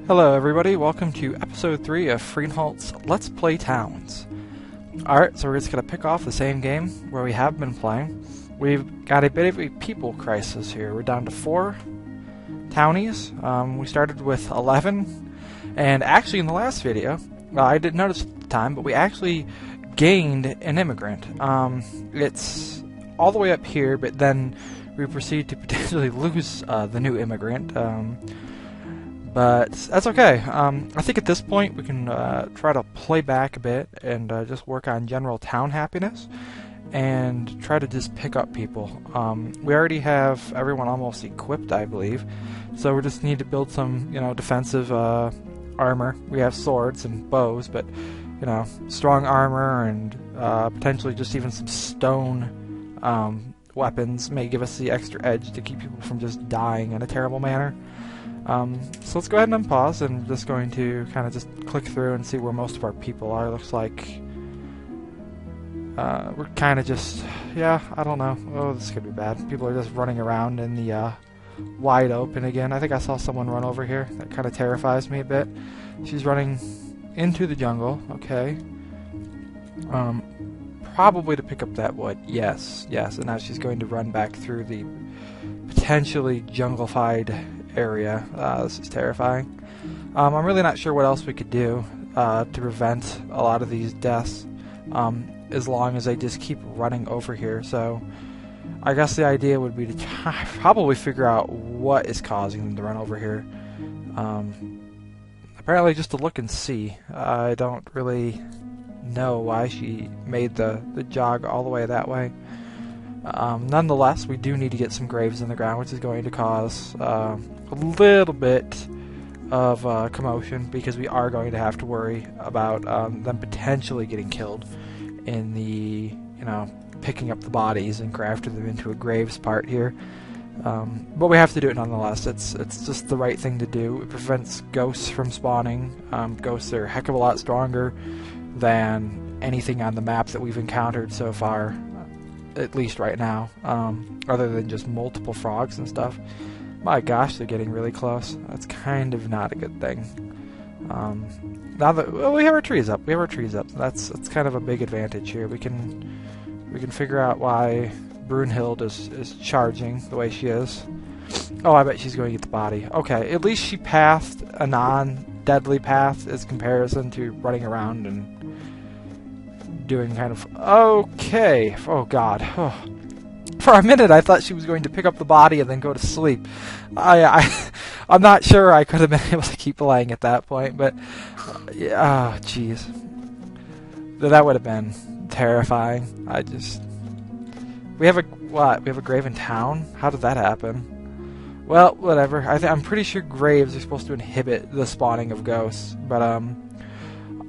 Hello everybody, welcome to episode 3 of Freenhalt's Let's Play Towns. Alright, so we're just going to pick off the same game where we have been playing. We've got a bit of a people crisis here. We're down to 4 townies. We started with 11, and actually in the last video, I didn't notice at the time, but we actually gained an immigrant. It's all the way up here, but then we proceed to potentially lose the new immigrant. But that's okay. I think at this point we can try to play back a bit and just work on general town happiness and try to just pick up people. We already have everyone almost equipped, I believe, so we just need to build some, defensive armor. We have swords and bows, but strong armor and potentially just even some stone weapons may give us the extra edge to keep people from just dying in a terrible manner. So let's go ahead and unpause, and I'm just going to kind of just click through and see where most of our people are. Looks like we're kind of just, I don't know. Oh, this could be bad. People are just running around in the wide open again. I think I saw someone run over here. That kind of terrifies me a bit. She's running into the jungle. Okay. Probably to pick up that wood. Yes. And now she's going to run back through the potentially jungle-fied area. This is terrifying. I'm really not sure what else we could do to prevent a lot of these deaths, as long as they just keep running over here. So I guess the idea would be to probably figure out what is causing them to run over here. Apparently just to look and see. I don't really know why she made the jog all the way that way. Nonetheless, we do need to get some graves in the ground, which is going to cause a little bit of commotion, because we are going to have to worry about them potentially getting killed in the, picking up the bodies and crafting them into a graves part here. But we have to do it nonetheless. It's just the right thing to do. It prevents ghosts from spawning. Ghosts are a heck of a lot stronger than anything on the map that we've encountered so far, at least right now, other than just multiple frogs and stuff. My gosh, they're getting really close. That's kind of not a good thing. Now that we have our trees up, That's kind of a big advantage here. We can figure out why Brunhild is charging the way she is. Oh, I bet she's going to get the body. Okay, at least she pathed a non-deadly path as comparison to running around and doing kind of... Okay. Oh, God. Oh. For a minute, I thought she was going to pick up the body and then go to sleep. I'm not sure I could have been able to keep playing at that point, but... oh, jeez. That would have been terrifying. We have a... what? We have a grave in town? How did that happen? Well, whatever. I'm pretty sure graves are supposed to inhibit the spawning of ghosts, but,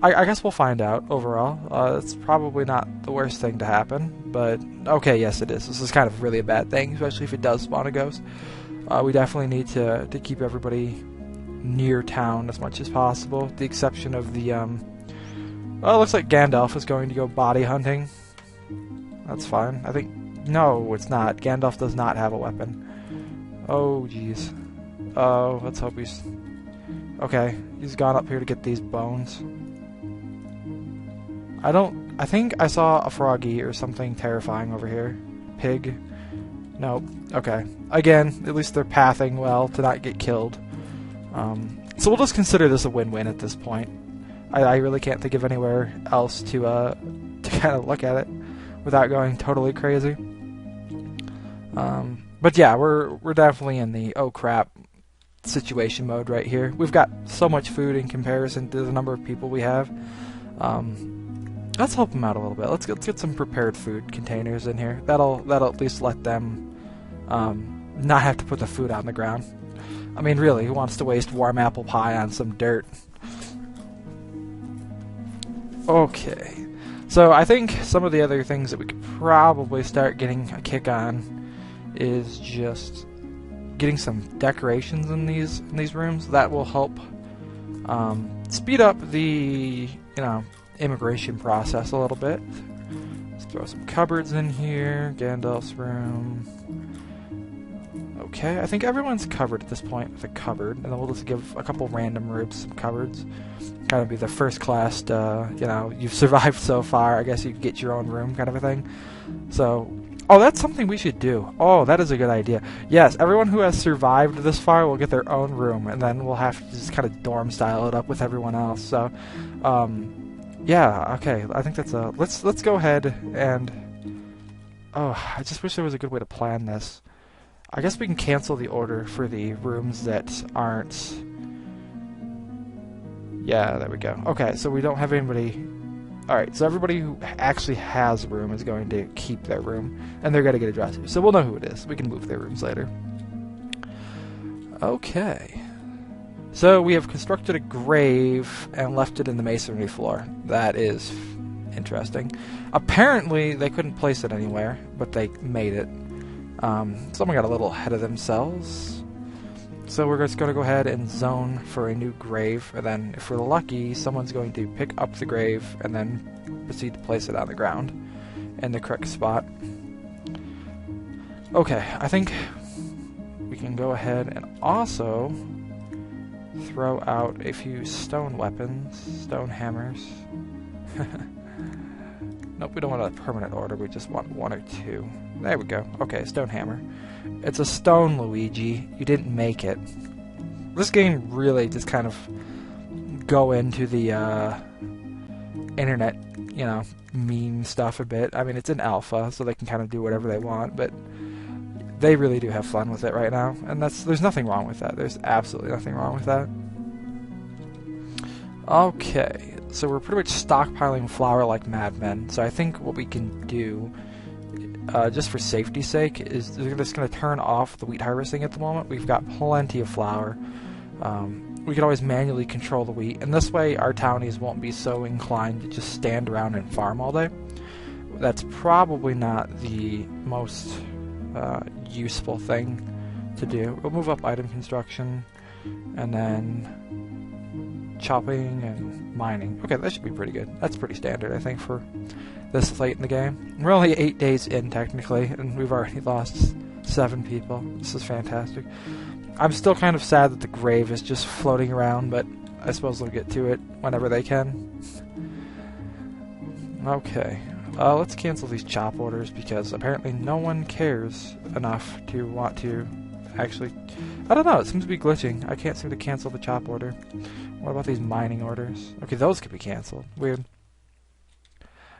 I guess we'll find out overall. It's probably not the worst thing to happen, but okay, yes it is. This is kind of really a bad thing, especially if it does spawn a ghost. We definitely need to keep everybody near town as much as possible, with the exception of the, oh, it looks like Gandalf is going to go body hunting. That's fine. I think, no, it's not. Gandalf does not have a weapon. Oh, jeez. Oh, let's hope he's... okay, he's gone up here to get these bones. I think I saw a froggy or something terrifying over here. Pig. Nope. Okay. Again, at least they're pathing well to not get killed. So we'll just consider this a win-win at this point. I really can't think of anywhere else to kind of look at it without going totally crazy. But yeah, we're definitely in the oh crap situation mode right here. We've got so much food in comparison to the number of people we have. Let's help them out a little bit. Let's get some prepared food containers in here. That'll at least let them not have to put the food on the ground. I mean, really, who wants to waste warm apple pie on some dirt? Okay. So I think some of the other things that we could probably start getting a kick on is just getting some decorations in these rooms. That will help speed up the immigration process a little bit. Let's throw some cupboards in here. Gandalf's room. Okay, I think everyone's covered at this point with a cupboard, and then we'll just give a couple random rooms some cupboards. Kind of be the first class, you've survived so far, I guess you get your own room kind of a thing. So, oh, that's something we should do. Oh, that is a good idea. Yes, everyone who has survived this far will get their own room, and then we'll have to just kind of dorm style it up with everyone else. So, yeah, okay, I think that's a... Let's go ahead and... Oh, I just wish there was a good way to plan this. I guess we can cancel the order for the rooms that aren't... Yeah, there we go. Okay, so we don't have anybody... Alright, so everybody who actually has a room is going to keep their room, and they're going to get a dresser. So we'll know who it is. We can move their rooms later. Okay. So we have constructed a grave and left it in the masonry floor. That is interesting. Apparently, they couldn't place it anywhere, but they made it. Someone got a little ahead of themselves. So we're just going to go ahead and zone for a new grave, and then if we're lucky, someone's going to pick up the grave and then proceed to place it on the ground in the correct spot. Okay, I think we can go ahead and also throw out a few stone weapons, stone hammers. Nope, we don't want a permanent order, we just want one or two. There we go. Okay, stone hammer. It's a stone, Luigi. You didn't make it. This game really just kind of go into the internet, meme stuff a bit. I mean, it's in alpha, so they can kind of do whatever they want, but they really do have fun with it right now, and there's nothing wrong with that. There's absolutely nothing wrong with that. Okay, so we're pretty much stockpiling flour like madmen, so I think what we can do, just for safety's sake, is we're just going to turn off the wheat harvesting at the moment. We've got plenty of flour. We can always manually control the wheat, and this way our townies won't be so inclined to just stand around and farm all day. That's probably not the most useful thing to do. We'll move up item construction, and then chopping and mining. Okay, that should be pretty good. That's pretty standard, I think, for this late in the game. We're only 8 days in, technically, and we've already lost 7 people. This is fantastic. I'm still kind of sad that the grave is just floating around, but I suppose they'll get to it whenever they can. Okay, let's cancel these chop orders, because apparently no one cares enough to want to actually... I don't know, it seems to be glitching. I can't seem to cancel the chop order. What about these mining orders? Okay, those could be canceled. Weird.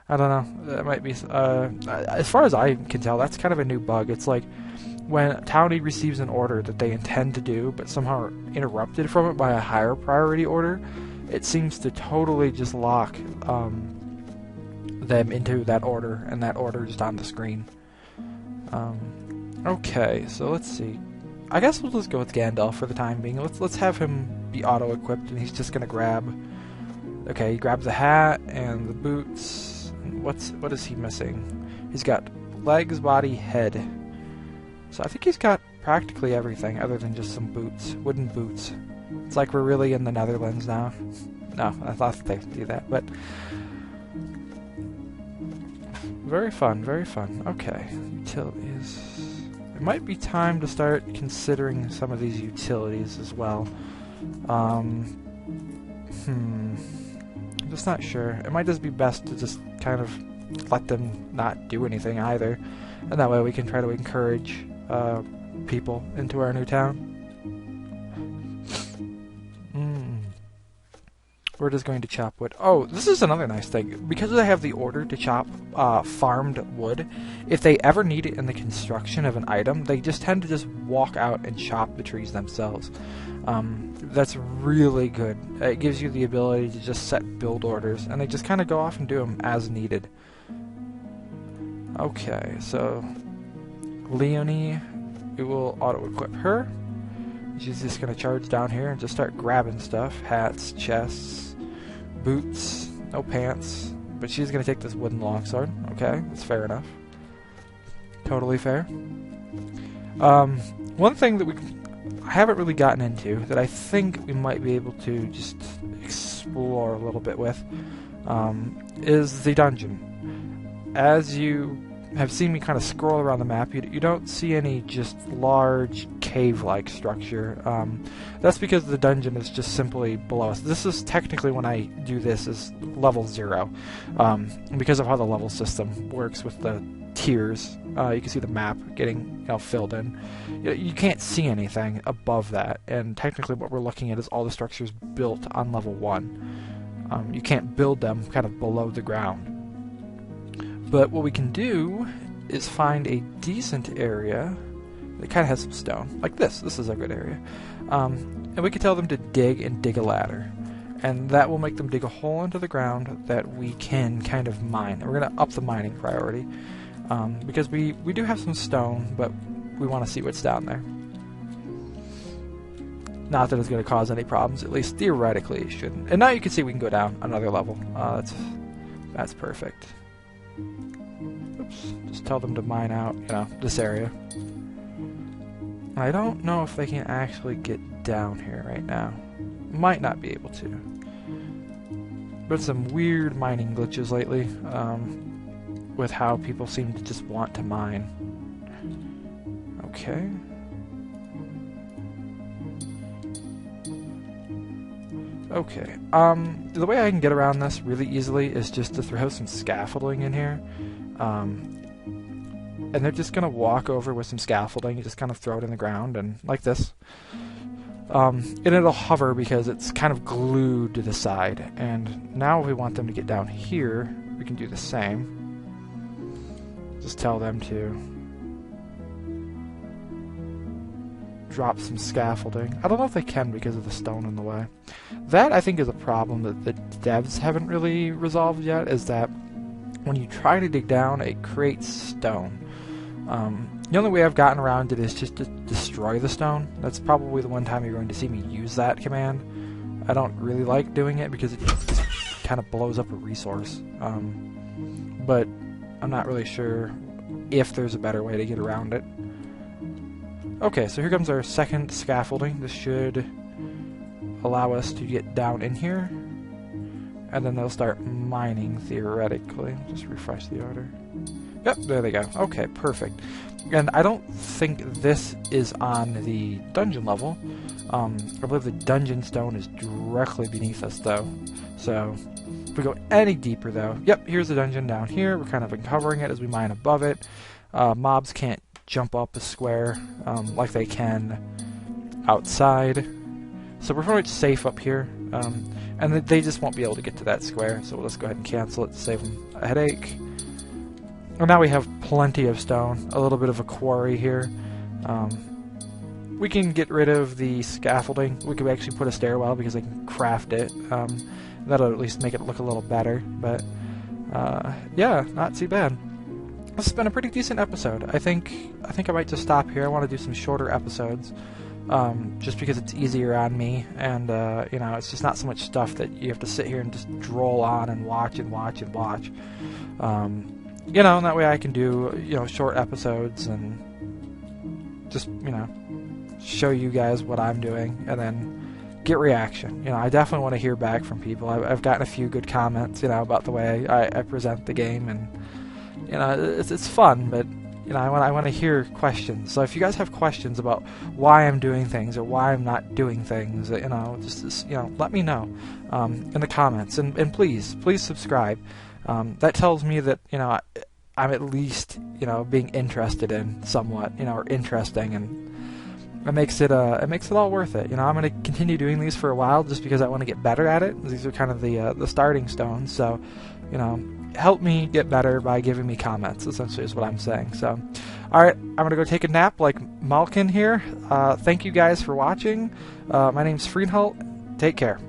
I don't know. That might be... as far as I can tell, that's kind of a new bug. It's like when a townie receives an order that they intend to do, but somehow are interrupted from it by a higher priority order, it seems to totally just lock them into that order, and that order just on the screen. Okay, so let's see. I guess we'll just go with Gandalf for the time being. Let's have him be auto-equipped, and he's just gonna grab... Okay, he grabs the hat and the boots. What is he missing? He's got legs, body, head. So I think he's got practically everything other than just some boots, wooden boots. It's like we're really in the Netherlands now. No, I thought they'd do that, but... Very fun, very fun. Okay, utilities. It might be time to start considering some of these utilities as well. I'm just not sure. It might just be best to just kind of let them not do anything either. And that way we can try to encourage people into our new town. We're just going to chop wood. Oh, this is another nice thing. Because they have the order to chop farmed wood, if they ever need it in the construction of an item, they just tend to just walk out and chop the trees themselves. That's really good. It gives you the ability to just set build orders, and they just kind of go off and do them as needed. Okay, so Leonie, we will auto-equip her. She's just going to charge down here and just start grabbing stuff. Hats, chests, boots, no pants. But she's going to take this wooden longsword. Okay, that's fair enough. Totally fair. One thing that I haven't really gotten into that I think we might be able to just explore a little bit with is the dungeon. As you have seen me kind of scroll around the map, you don't see any just large cave-like structure. That's because the dungeon is just simply below us. This is technically, when I do this, is level 0. Because of how the level system works with the tiers, you can see the map getting filled in. You can't see anything above that, and technically what we're looking at is all the structures built on level 1. You can't build them kind of below the ground. But what we can do is find a decent area that kind of has some stone, like this. This is a good area. And we can tell them to dig and dig a ladder. And that will make them dig a hole into the ground that we can kind of mine. And we're going to up the mining priority. Because we do have some stone, but we want to see what's down there. Not that it's going to cause any problems, at least theoretically it shouldn't. And now you can see we can go down another level. That's perfect. Oops, just tell them to mine out, this area. I don't know if they can actually get down here right now. Might not be able to. But some weird mining glitches lately, with how people seem to just want to mine. Okay. Okay, the way I can get around this really easily is just to throw some scaffolding in here. And they're just going to walk over with some scaffolding, you just kind of throw it in the ground, and like this. And it'll hover because it's kind of glued to the side. And now if we want them to get down here, we can do the same. Just tell them to drop some scaffolding. I don't know if they can because of the stone in the way. That, I think, is a problem that the devs haven't really resolved yet, is that when you try to dig down, it creates stone. The only way I've gotten around it is just to destroy the stone. That's probably the one time you're going to see me use that command. I don't really like doing it because it just kind of blows up a resource. But I'm not really sure if there's a better way to get around it. Okay, so here comes our second scaffolding. This should allow us to get down in here. And then they'll start mining, theoretically. Just refresh the order. Yep, there they go. Okay, perfect. And I don't think this is on the dungeon level. I believe the dungeon stone is directly beneath us, though. So, if we go any deeper, though... Yep, here's the dungeon down here. We're kind of uncovering it as we mine above it. Mobs can't jump up a square like they can outside. So we're pretty much safe up here. And they just won't be able to get to that square, so we'll just go ahead and cancel it to save them a headache. And now we have plenty of stone, a little bit of a quarry here. We can get rid of the scaffolding. We could actually put a stairwell because I can craft it. That'll at least make it look a little better, but yeah, not too bad. This has been a pretty decent episode. I think I might just stop here. I want to do some shorter episodes. Just because it's easier on me, and it's just not so much stuff that you have to sit here and just droll on and watch and watch and watch. And that way I can do short episodes and just show you guys what I'm doing, and then get reaction. I definitely want to hear back from people. I've gotten a few good comments about the way I present the game, and it's fun, but I want to hear questions. So if you guys have questions about why I'm doing things or why I'm not doing things, just let me know in the comments. And please subscribe. That tells me that I'm at least being interested in somewhat, or interesting, and it makes it all worth it. I'm going to continue doing these for a while just because I want to get better at it. These are kind of the starting stones. So help me get better by giving me comments, essentially is what I'm saying. So, alright, I'm going to go take a nap like Malkin here. Thank you guys for watching. My name's Freenhult. Take care.